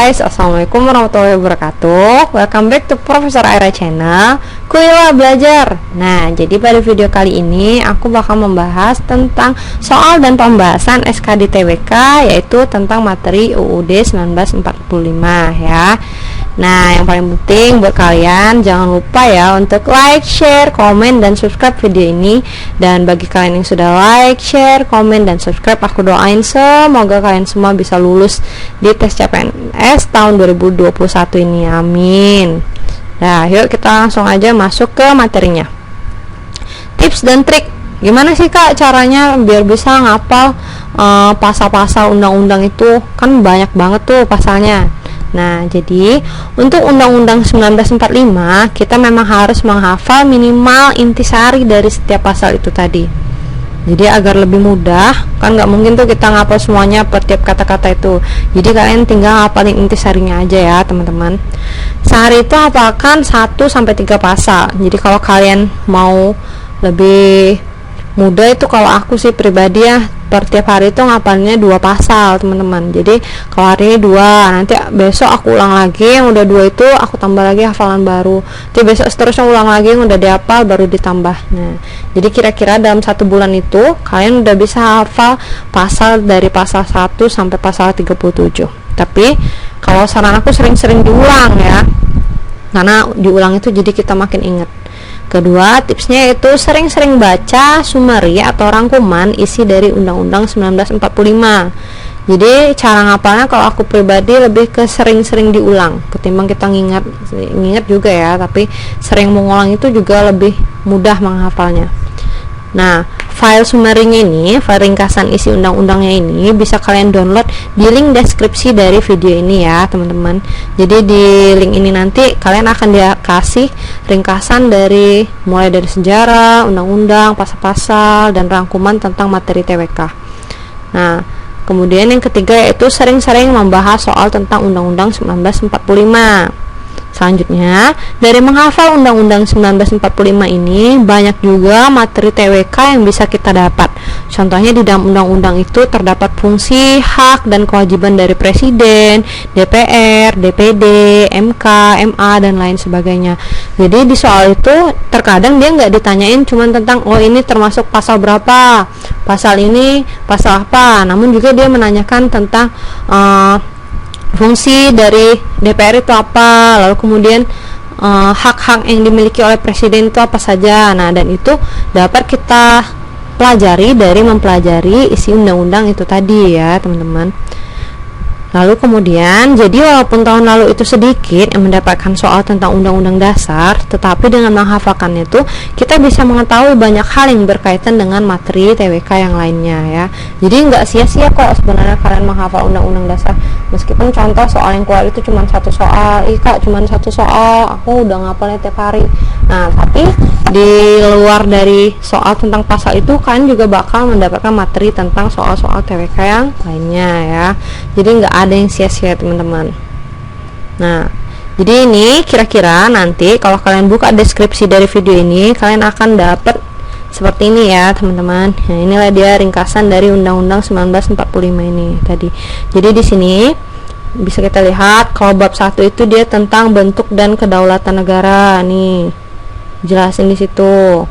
guys, assalamualaikum warahmatullahi wabarakatuh. Welcome back to Profesor Aira Channel, Kuliah Belajar. Nah, jadi pada video kali ini aku bakal membahas tentang soal dan pembahasan SKD TWK, yaitu tentang materi UUD 1945 ya. Nah, yang paling penting buat kalian jangan lupa ya untuk like, share, komen, dan subscribe video ini. Dan bagi kalian yang sudah like, share, komen, dan subscribe, aku doain semoga kalian semua bisa lulus di tes CPNS tahun 2021 ini, amin. Nah, yuk kita langsung aja masuk ke materinya. Tips dan trik, gimana sih kak caranya biar bisa ngapal pasal-pasal undang-undang itu? Kan banyak banget tuh pasalnya. Nah, jadi untuk Undang-Undang 1945 kita memang harus menghafal minimal intisari dari setiap pasal itu tadi. Jadi agar lebih mudah, kan nggak mungkin tuh kita ngapal semuanya per tiap kata-kata itu. Jadi kalian tinggal hafalin intisarinya aja ya teman-teman. Sehari itu hafalkan 1-3 pasal. Jadi kalau kalian mau lebih mudah itu, kalau aku sih pribadi ya, per tiap hari itu ngapalnya 2 pasal teman-teman. Jadi kalau hari ini 2, nanti besok aku ulang lagi yang udah 2 itu aku tambah lagi hafalan baru, nanti besok seterusnya ulang lagi yang udah dihafal baru ditambah. Nah, jadi kira-kira dalam 1 bulan itu kalian udah bisa hafal pasal dari pasal 1 sampai pasal 37. Tapi kalau saran aku sering-sering diulang ya, karena diulang itu jadi kita makin ingat. Kedua, tipsnya itu sering-sering baca summary atau rangkuman isi dari Undang-Undang 1945. Jadi cara ngapalnya kalau aku pribadi lebih ke sering-sering diulang ketimbang kita ngingat juga ya, tapi sering mengulang itu juga lebih mudah menghafalnya. Nah, file summary-nya ini, file ringkasan isi undang-undangnya ini bisa kalian download di link deskripsi dari video ini ya teman-teman. Jadi di link ini nanti kalian akan dikasih ringkasan dari mulai dari sejarah, undang-undang, pasal-pasal, dan rangkuman tentang materi TWK. Nah, kemudian yang ketiga yaitu sering-sering membahas soal tentang Undang-Undang 1945. Selanjutnya, dari menghafal Undang-Undang 1945 ini banyak juga materi TWK yang bisa kita dapat. Contohnya di dalam undang-undang itu terdapat fungsi, hak, dan kewajiban dari Presiden, DPR, DPD, MK, MA, dan lain sebagainya. Jadi di soal itu terkadang dia nggak ditanyain cuma tentang oh ini termasuk pasal berapa, pasal ini pasal apa, namun juga dia menanyakan tentang fungsi dari DPR itu apa, lalu kemudian hak-hak yang dimiliki oleh presiden itu apa saja. Nah, dan itu dapat kita pelajari dari mempelajari isi undang-undang itu tadi ya teman-teman. Lalu kemudian, jadi walaupun tahun lalu itu sedikit yang mendapatkan soal tentang undang-undang dasar, tetapi dengan menghafalkannya itu kita bisa mengetahui banyak hal yang berkaitan dengan materi TWK yang lainnya ya. Jadi nggak sia-sia kok sebenarnya kalian menghafal undang-undang dasar. Meskipun contoh soal yang keluar itu cuma 1 soal, kak cuma 1 soal, aku udah ngapalnya tiap hari. Nah, tapi di luar dari soal tentang pasal itu kalian juga bakal mendapatkan materi tentang soal-soal TWK yang lainnya ya. Jadi nggak ada yang sia-sia teman-teman. Nah, jadi ini kira-kira nanti kalau kalian buka deskripsi dari video ini kalian akan dapat seperti ini ya teman-teman. Nah, inilah dia ringkasan dari Undang-Undang 1945 ini tadi. Jadi di sini bisa kita lihat kalau bab 1 itu dia tentang bentuk dan kedaulatan negara nih. Jelasin di situ.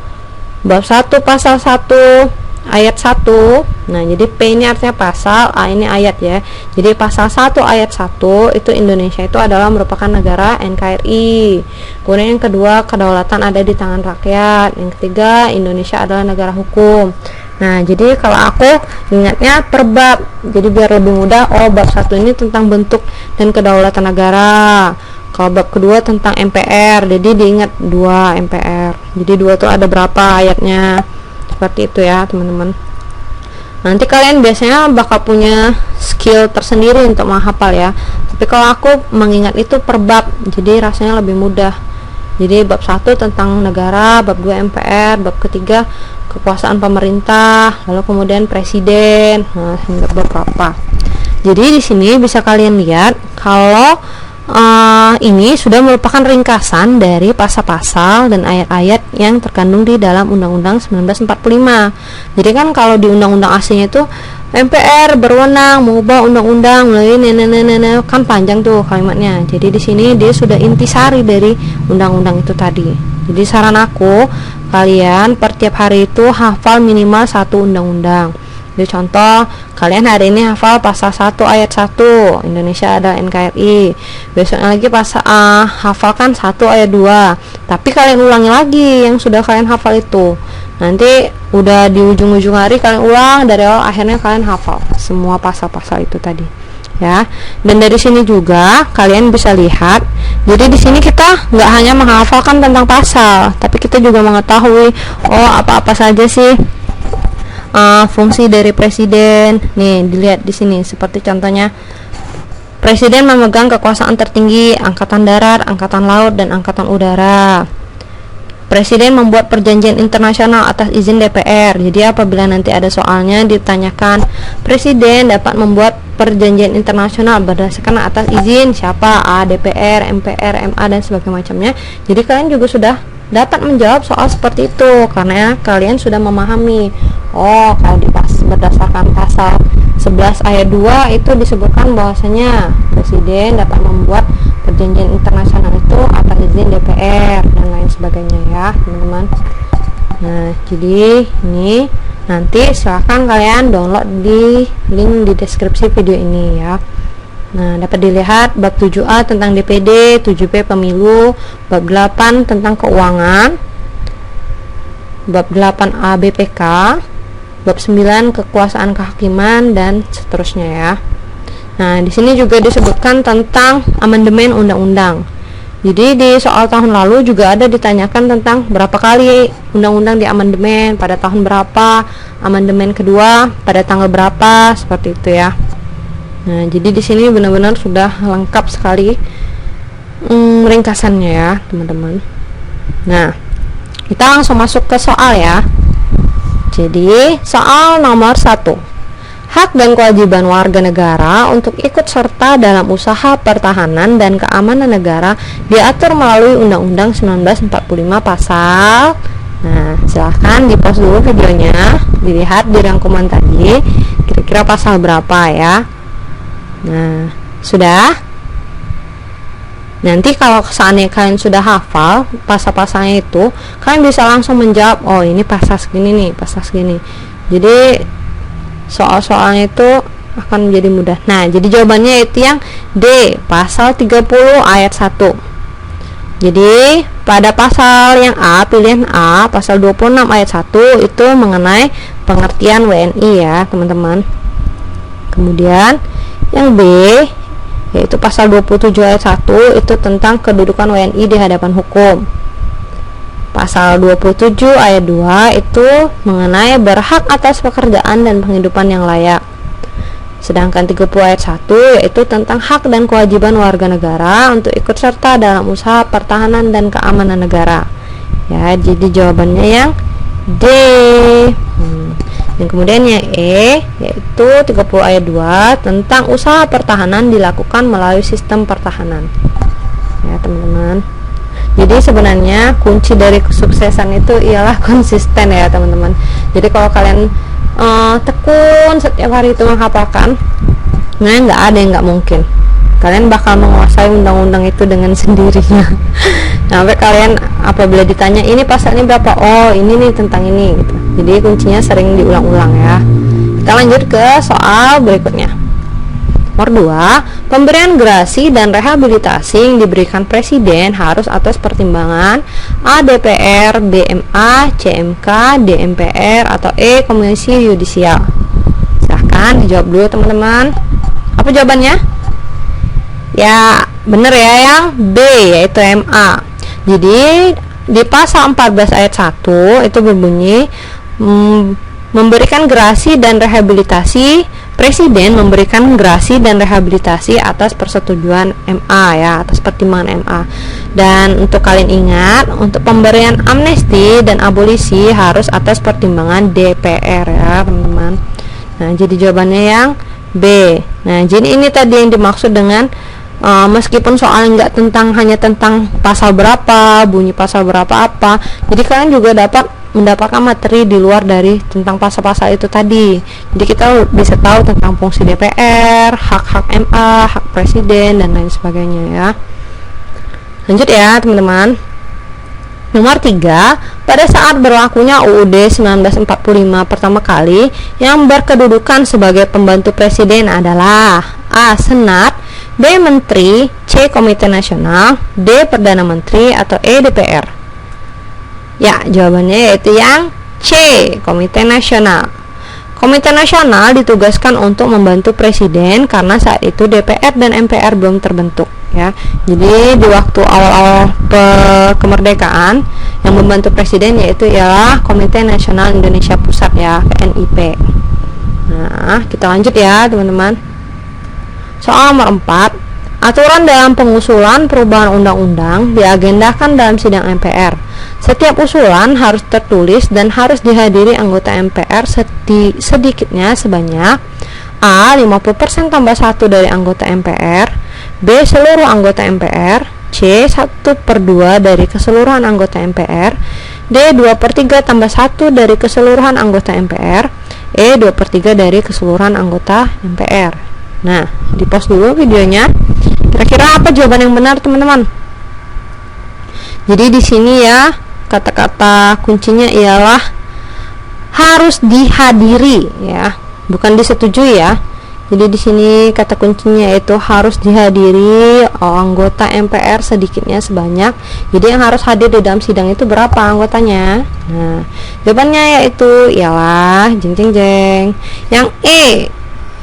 Bab 1 pasal 1 ayat 1. Nah, jadi P ini artinya pasal, A ini ayat ya. Jadi pasal 1 ayat 1 itu Indonesia itu adalah merupakan negara NKRI. Kemudian yang kedua, kedaulatan ada di tangan rakyat. Yang ketiga, Indonesia adalah negara hukum. Nah, jadi kalau aku ingatnya per bab. Jadi biar lebih mudah, oh bab 1 ini tentang bentuk dan kedaulatan negara. Kalau bab kedua tentang MPR. Jadi diingat 2 MPR. Jadi 2 itu ada berapa ayatnya. Seperti itu ya teman-teman. Nanti kalian biasanya bakal punya skill tersendiri untuk menghafal ya. Tapi kalau aku mengingat itu per bab, jadi rasanya lebih mudah. Jadi bab 1 tentang negara, bab 2 MPR, bab ketiga kekuasaan pemerintah, lalu kemudian presiden. Nah, hingga bab berapa. Jadi di sini bisa kalian lihat kalau ini sudah merupakan ringkasan dari pasal-pasal dan ayat-ayat yang terkandung di dalam Undang-Undang 1945. Jadi kan kalau di undang-undang aslinya itu MPR berwenang mengubah undang-undang melalui kan panjang tuh kalimatnya. Jadi di sini dia sudah intisari dari undang-undang itu tadi. Jadi saran aku, kalian per tiap hari itu hafal minimal 1 undang-undang. Jadi contoh, kalian hari ini hafal pasal 1 ayat 1 Indonesia ada NKRI. Besoknya lagi hafalkan 1 ayat 2. Tapi kalian ulangi lagi yang sudah kalian hafal itu. Nanti udah di ujung-ujung hari kalian ulang dari awal, akhirnya kalian hafal semua pasal-pasal itu tadi, ya. Dan dari sini juga kalian bisa lihat. Jadi di sini kita nggak hanya menghafalkan tentang pasal, tapi kita juga mengetahui apa-apa saja sih fungsi dari presiden. Nih, dilihat di sini seperti contohnya. Presiden memegang kekuasaan tertinggi angkatan darat, angkatan laut, dan angkatan udara. Presiden membuat perjanjian internasional atas izin DPR. Jadi apabila nanti ada soalnya ditanyakan, presiden dapat membuat perjanjian internasional berdasarkan atas izin siapa? DPR, MPR, MA, dan sebagainya macamnya. Jadi kalian juga sudah dapat menjawab soal seperti itu karena kalian sudah memahami. Kalau berdasarkan pasal 11 ayat 2 itu disebutkan bahwasanya presiden dapat membuat perjanjian internasional itu atas izin DPR dan lain sebagainya, ya teman-teman. Nah, jadi ini nanti silahkan kalian download di link di deskripsi video ini, ya. Nah, dapat dilihat bab 7A tentang DPD, 7B pemilu, bab 8 tentang keuangan, bab 8A BPK, bab 9 kekuasaan kehakiman, dan seterusnya, ya. Nah, di sini juga disebutkan tentang amandemen undang-undang. Jadi di soal tahun lalu juga ada ditanyakan tentang berapa kali undang-undang diamandemen, pada tahun berapa, amandemen kedua pada tanggal berapa, seperti itu, ya. Nah, jadi di sini benar-benar sudah lengkap sekali ringkasannya, ya teman-teman. Nah, kita langsung masuk ke soal, ya. Jadi soal nomor 1. Hak dan kewajiban warga negara untuk ikut serta dalam usaha pertahanan dan keamanan negara diatur melalui Undang-Undang 1945 pasal. Nah, silahkan di-pause dulu videonya, dilihat di rangkuman tadi kira-kira pasal berapa, ya. Nah, sudah. Nanti kalau seandainya kalian sudah hafal pasal-pasalnya itu, kalian bisa langsung menjawab, ini pasal segini nih, pasal segini. Jadi soal-soalnya itu akan menjadi mudah. Nah, jadi jawabannya itu yang D, pasal 30 ayat 1. Jadi pada pasal yang A, pilihan A, pasal 26 ayat 1 itu mengenai pengertian WNI, ya teman-teman. Kemudian yang B yaitu pasal 27 ayat 1 itu tentang kedudukan WNI di hadapan hukum. Pasal 27 ayat 2 itu mengenai berhak atas pekerjaan dan penghidupan yang layak. Sedangkan 30 ayat 1 yaitu tentang hak dan kewajiban warga negara untuk ikut serta dalam usaha pertahanan dan keamanan negara. Ya, jadi jawabannya yang D. Dan kemudian yang E yaitu 30 ayat 2 tentang usaha pertahanan dilakukan melalui sistem pertahanan. Ya, teman-teman. Jadi sebenarnya kunci dari kesuksesan itu ialah konsisten, ya teman-teman. Jadi kalau kalian tekun setiap hari itu menghafalkan, sebenarnya nggak ada yang nggak mungkin. Kalian bakal menguasai undang-undang itu dengan sendirinya. Sampai kalian apabila ditanya ini pasalnya berapa, ini nih tentang ini gitu. Jadi kuncinya sering diulang-ulang, ya. Kita lanjut ke soal berikutnya. Nomor 2, pemberian gerasi dan rehabilitasi yang diberikan presiden harus atas pertimbangan A. DPR, B. MA, C. MK, D. MPR, atau E. Komisi Yudisial. Silahkan dijawab dulu, teman-teman. Apa jawabannya? Ya, bener ya, yang B, yaitu MA. Jadi di pasal 14 ayat 1 itu berbunyi memberikan gerasi dan rehabilitasi, presiden memberikan gerasi dan rehabilitasi atas persetujuan MA, ya, atas pertimbangan MA. Dan untuk kalian ingat, untuk pemberian amnesti dan abolisi harus atas pertimbangan DPR, ya teman-teman. Nah, jadi jawabannya yang B. Nah, jadi ini tadi yang dimaksud dengan meskipun soalnya nggak hanya tentang pasal berapa, bunyi pasal berapa apa, jadi kalian juga dapat mendapatkan materi di luar dari tentang pasal-pasal itu tadi. Jadi kita bisa tahu tentang fungsi DPR, hak-hak MA, hak presiden, dan lain sebagainya ya. Lanjut ya teman-teman. Nomor 3, pada saat berlakunya UUD 1945 pertama kali, yang berkedudukan sebagai pembantu presiden adalah A. Senat, B. Menteri, C. Komite Nasional, D. Perdana Menteri, atau E. DPR. Ya, jawabannya yaitu yang C. Komite Nasional. Komite Nasional ditugaskan untuk membantu presiden karena saat itu DPR dan MPR belum terbentuk ya. Jadi di waktu awal-awal kemerdekaan yang membantu presiden yaitu ialah Komite Nasional Indonesia Pusat ya, KNIP. Nah, kita lanjut ya teman-teman. Soal nomor 4, aturan dalam pengusulan perubahan undang-undang diagendakan dalam sidang MPR. Setiap usulan harus tertulis dan harus dihadiri anggota MPR sedikitnya sebanyak A. 50% tambah 1 dari anggota MPR, B. Seluruh anggota MPR, C. 1/2 dari keseluruhan anggota MPR, D. 2/3 tambah 1 dari keseluruhan anggota MPR, E. 2/3 dari keseluruhan anggota MPR. Nah, di pause dulu videonya. Kira-kira apa jawaban yang benar teman-teman? Jadi di sini ya, kata-kata kuncinya ialah harus dihadiri ya, bukan disetujui ya. Jadi di sini kata kuncinya itu harus dihadiri anggota MPR sedikitnya sebanyak. Jadi yang harus hadir di dalam sidang itu berapa anggotanya? Nah, jawabannya yaitu ialah jeng jeng jeng. Yang E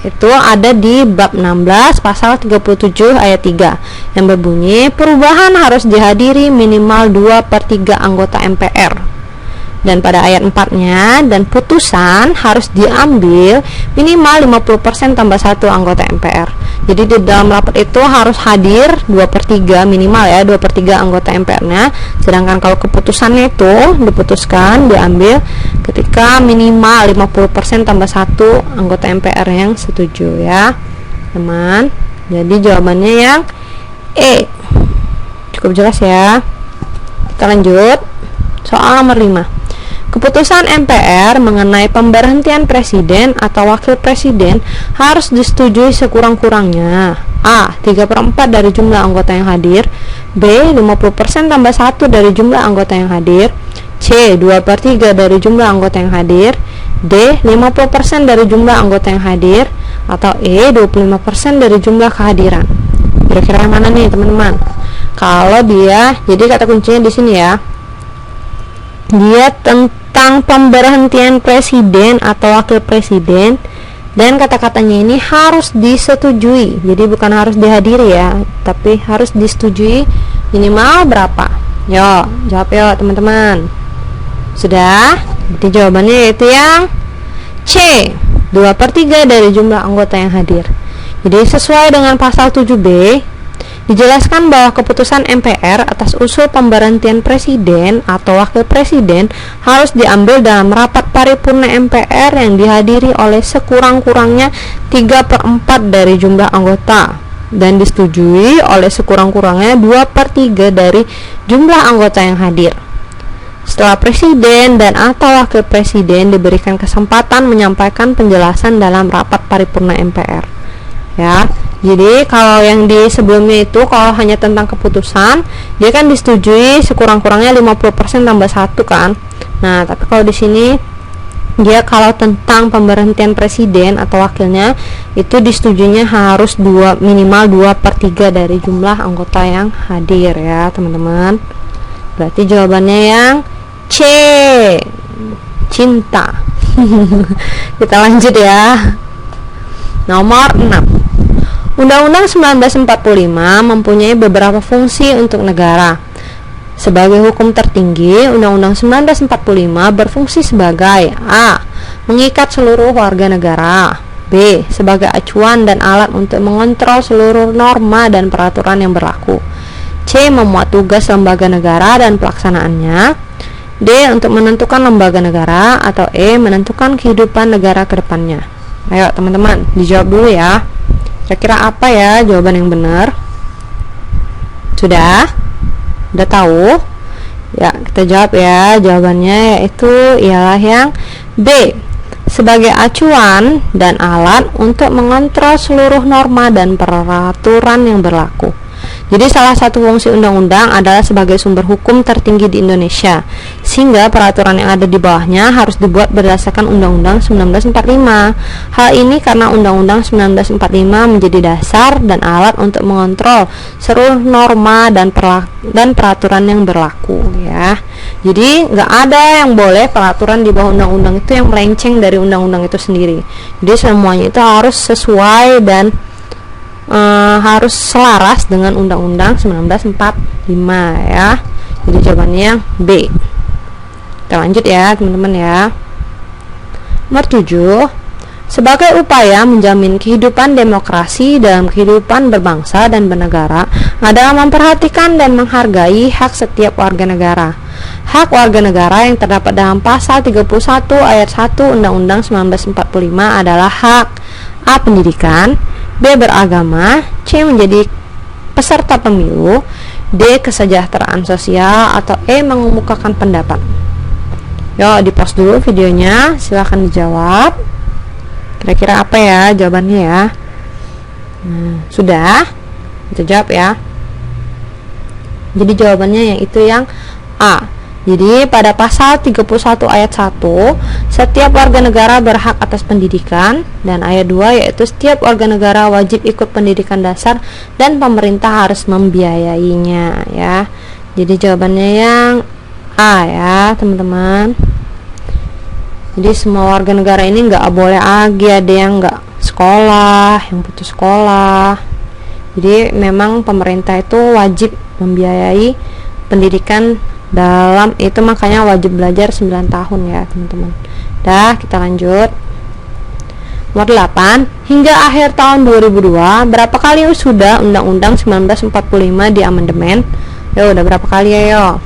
itu ada di bab 16 pasal 37 ayat 3 yang berbunyi perubahan harus dihadiri minimal 2/3 anggota MPR, dan pada ayat 4-nya dan putusan harus diambil minimal 50% tambah 1 anggota MPR. Jadi di dalam rapat itu harus hadir 2/3 minimal ya, 2/3 anggota MPR-nya, sedangkan kalau keputusannya itu diputuskan diambil ketika minimal 50% tambah 1 anggota MPR yang setuju ya teman. Jadi jawabannya yang E. Cukup jelas ya. Kita lanjut soal nomor 5. Keputusan MPR mengenai pemberhentian presiden atau wakil presiden harus disetujui sekurang-kurangnya A. 3/4 dari jumlah anggota yang hadir, B. 50% tambah 1 dari jumlah anggota yang hadir, C. 2/3 dari jumlah anggota yang hadir, D. 50% dari jumlah anggota yang hadir, atau E. 25% dari jumlah kehadiran. Kira-kira yang mana nih teman-teman? Kalau dia, jadi kata kuncinya di sini ya, dia tentang pemberhentian presiden atau wakil presiden, dan kata-katanya ini harus disetujui. Jadi bukan harus dihadiri ya, tapi harus disetujui minimal berapa. Yo, jawab yuk teman-teman. Sudah? Jadi jawabannya yaitu yang C. 2/3 dari jumlah anggota yang hadir. Jadi sesuai dengan pasal 7B dijelaskan bahwa keputusan MPR atas usul pemberhentian presiden atau wakil presiden harus diambil dalam rapat paripurna MPR yang dihadiri oleh sekurang-kurangnya 3/4 dari jumlah anggota dan disetujui oleh sekurang-kurangnya 2/3 dari jumlah anggota yang hadir. Setelah presiden dan atau wakil presiden diberikan kesempatan menyampaikan penjelasan dalam rapat paripurna MPR ya. Jadi kalau yang di sebelumnya itu kalau hanya tentang keputusan, dia kan disetujui sekurang-kurangnya 50% tambah 1 kan. Nah, tapi kalau di sini dia kalau tentang pemberhentian presiden atau wakilnya itu disetujuinya harus minimal 2/3 dari jumlah anggota yang hadir ya, teman-teman. Berarti jawabannya yang C. Cinta. Kita lanjut ya. Nomor 6. Undang-Undang 1945 mempunyai beberapa fungsi untuk negara. Sebagai hukum tertinggi, Undang-Undang 1945 berfungsi sebagai A. Mengikat seluruh warga negara, B. Sebagai acuan dan alat untuk mengontrol seluruh norma dan peraturan yang berlaku, C. Memuat tugas lembaga negara dan pelaksanaannya, D. Untuk menentukan lembaga negara, atau E. Menentukan kehidupan negara ke depannya. Ayo teman-teman, dijawab dulu ya. Kira-kira apa ya jawaban yang benar? Sudah tahu? Ya, kita jawab ya. Jawabannya yaitu ialah yang B, sebagai acuan dan alat untuk mengontrol seluruh norma dan peraturan yang berlaku. Jadi salah satu fungsi undang-undang adalah sebagai sumber hukum tertinggi di Indonesia, sehingga peraturan yang ada di bawahnya harus dibuat berdasarkan Undang-Undang 1945. Hal ini karena Undang-Undang 1945 menjadi dasar dan alat untuk mengontrol seluruh norma dan peraturan yang berlaku ya. Jadi nggak ada yang boleh peraturan di bawah undang-undang itu yang melenceng dari undang-undang itu sendiri. Jadi semuanya itu harus sesuai dan harus selaras dengan Undang-Undang 1945 ya. Jadi jawabannya yang B. Kita lanjut ya teman-teman ya. Nomor 7, sebagai upaya menjamin kehidupan demokrasi dalam kehidupan berbangsa dan bernegara adalah memperhatikan dan menghargai hak setiap warga negara. Hak warga negara yang terdapat dalam pasal 31 ayat 1 Undang-Undang 1945 adalah hak A. pendidikan, B. beragama, C. menjadi peserta pemilu, D. kesejahteraan sosial, atau E. mengemukakan pendapat. Yuk di pause dulu videonya, silahkan dijawab. Kira-kira apa ya jawabannya ya? Sudah? Kita jawab ya. Jadi jawabannya yang itu yang A. Jadi pada pasal 31 ayat 1, setiap warga negara berhak atas pendidikan, dan ayat 2 yaitu setiap warga negara wajib ikut pendidikan dasar dan pemerintah harus membiayainya ya. Jadi jawabannya yang A ya teman-teman. Jadi semua warga negara ini nggak boleh lagi ada yang nggak sekolah, yang putus sekolah. Jadi memang pemerintah itu wajib membiayai pendidikan dalam itu, makanya wajib belajar 9 tahun ya teman-teman. Dah, kita lanjut. Nomor 8, hingga akhir tahun 2002 berapa kali sudah Undang-Undang 1945 diamandemen? Ya udah berapa kali ya yo?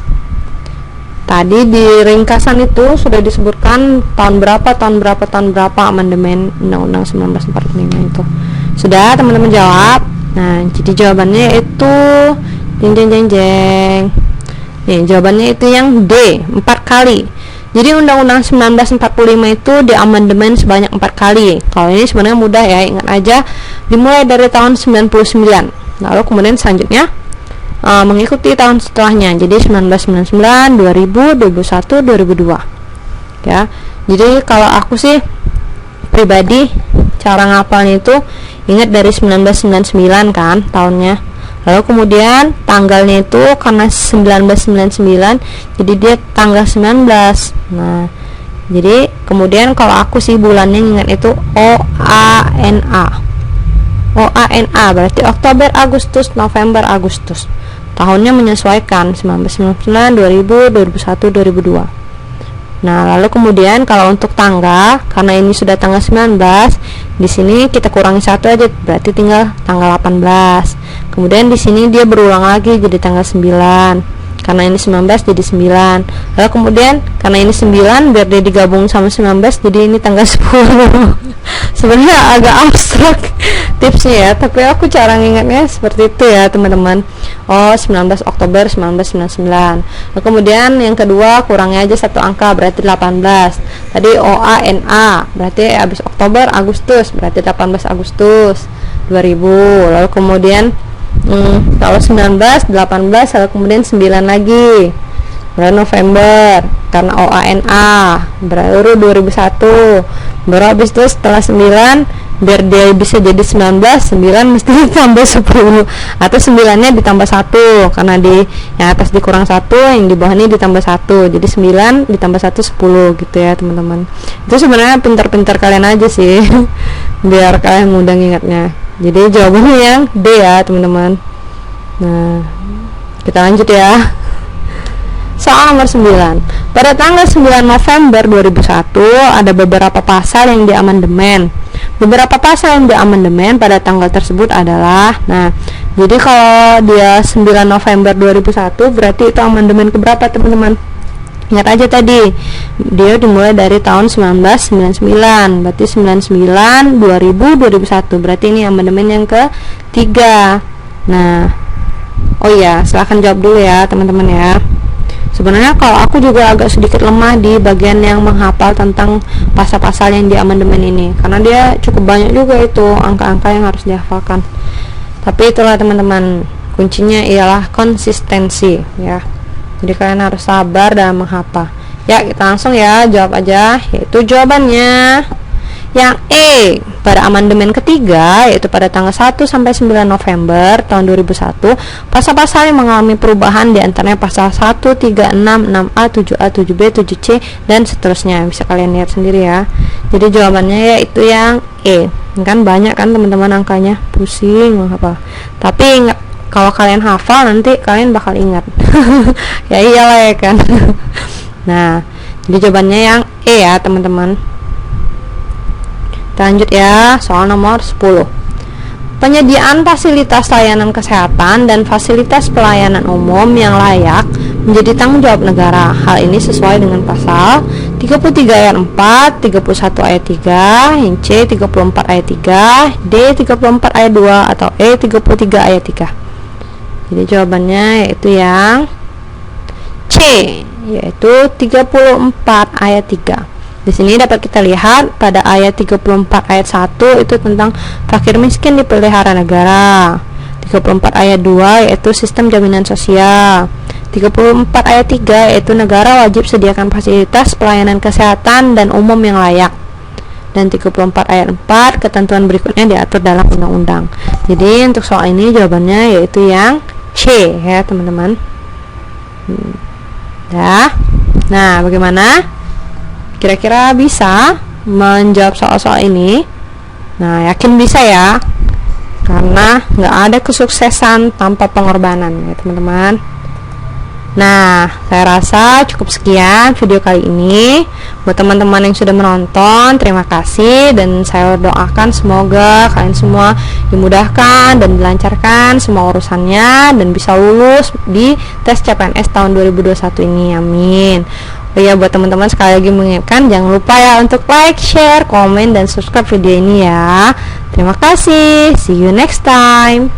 Tadi di ringkasan itu sudah disebutkan tahun berapa amandemen Undang-Undang 1945 itu. Sudah teman-teman jawab? Nah, jadi jawabannya itu jeng. Nih, jawabannya itu yang D, 4 kali. Jadi Undang-Undang 1945 itu diamandemen sebanyak 4 kali. Kalau ini sebenarnya mudah ya, ingat aja dimulai dari tahun 99. Lalu kemudian selanjutnya mengikuti tahun setelahnya. Jadi 1999, 2000, 2001, 2002. Ya. Jadi kalau aku sih pribadi cara ngapalnya itu ingat dari 1999 kan tahunnya. Lalu kemudian tanggalnya itu karena 1999 jadi dia tanggal 19. Nah, jadi kemudian kalau aku sih bulannya ingat itu OANA. OANA berarti Oktober, Agustus, November, Agustus. Tahunnya menyesuaikan 1999, 2000, 2001, 2002. Nah, lalu kemudian kalau untuk tanggal, karena ini sudah tanggal 19, di sini kita kurangi 1 aja, berarti tinggal tanggal 18. Kemudian di sini dia berulang lagi jadi tanggal 9. Karena ini 19 jadi 9. Lalu kemudian karena ini 9 biar dia digabung sama 19 jadi ini tanggal 10. Sebenarnya agak abstrak tipsnya ya, tapi aku cara ngingatnya seperti itu ya teman-teman. Oh, 19 Oktober 1999. Lalu kemudian yang kedua kurangnya aja 1 angka berarti 18. Tadi OANA berarti habis Oktober, Agustus berarti 18 Agustus 2000. Lalu kemudian kalau 19, 18, lalu kemudian 9 lagi berarti November karena OANA baru 2001. Baru habis itu setelah 9 biar dia bisa jadi 19, 9 mesti ditambah 10 atau 9 nya ditambah 1 karena di yang atas dikurang 1, yang di bawah ini ditambah 1, jadi 9 ditambah 1 10 gitu ya teman-teman. Itu sebenarnya pintar-pintar kalian aja sih biar kalian mudah ingatnya. Jadi jawabannya yang D ya teman-teman. Nah, kita lanjut ya. Soal nomor 9. Pada tanggal 9 November 2001 ada beberapa pasal yang diamandemen. Beberapa pasal yang diamandemen pada tanggal tersebut adalah, nah, jadi kalau dia 9 November 2001 berarti itu amandemen keberapa teman-teman? Ingat aja tadi dia dimulai dari tahun 1999, berarti 99, 2000, 2001, berarti ini amandemen yang ketiga. Nah, oh iya, silahkan jawab dulu ya teman-teman ya. Sebenarnya kalau aku juga agak sedikit lemah di bagian yang menghafal tentang pasal-pasal yang di amandemen ini, karena dia cukup banyak juga itu angka-angka yang harus dihafalkan. Tapi itulah teman-teman, kuncinya ialah konsistensi ya. Jadi kalian harus sabar dalam menghafal. Ya, kita langsung ya jawab aja, yaitu jawabannya yang E, pada amandemen ketiga, yaitu pada tanggal 1 sampai 9 November tahun 2001, pasal-pasal yang mengalami perubahan diantaranya pasal 1, 3, 6, 6A, 7A, 7B, 7C, dan seterusnya. Bisa kalian lihat sendiri ya. Jadi jawabannya yaitu yang E. Kan banyak kan teman-teman angkanya, pusing apa. Tapi ingat, kalau kalian hafal nanti kalian bakal ingat. Ya iyalah ya kan. Nah, jadi jawabannya yang E ya teman-teman. Lanjut ya, soal nomor 10. Penyediaan fasilitas layanan kesehatan dan fasilitas pelayanan umum yang layak menjadi tanggung jawab negara. Hal ini sesuai dengan pasal 33 ayat 4, 31 ayat 3, yang C 34 ayat 3, D 34 ayat 2, atau E 33 ayat 3. Jadi jawabannya yaitu yang C, yaitu 34 ayat 3. Di sini dapat kita lihat pada ayat 34 ayat 1 itu tentang fakir miskin dipelihara negara. 34 ayat 2 yaitu sistem jaminan sosial. 34 ayat 3 yaitu negara wajib sediakan fasilitas pelayanan kesehatan dan umum yang layak. Dan 34 ayat 4 ketentuan berikutnya diatur dalam undang-undang. Jadi untuk soal ini jawabannya yaitu yang C ya teman-teman. Nah, bagaimana? Kira-kira bisa menjawab soal-soal ini? Nah, yakin bisa ya, karena nggak ada kesuksesan tanpa pengorbanan ya teman-teman. Nah, saya rasa cukup sekian video kali ini. Buat teman-teman yang sudah menonton, terima kasih, dan saya doakan semoga kalian semua dimudahkan dan dilancarkan semua urusannya dan bisa lulus di tes CPNS tahun 2021 ini, amin. Oh ya, buat teman-teman sekali lagi mengingatkan, jangan lupa ya untuk like, share, komen, dan subscribe video ini ya. Terima kasih, see you next time.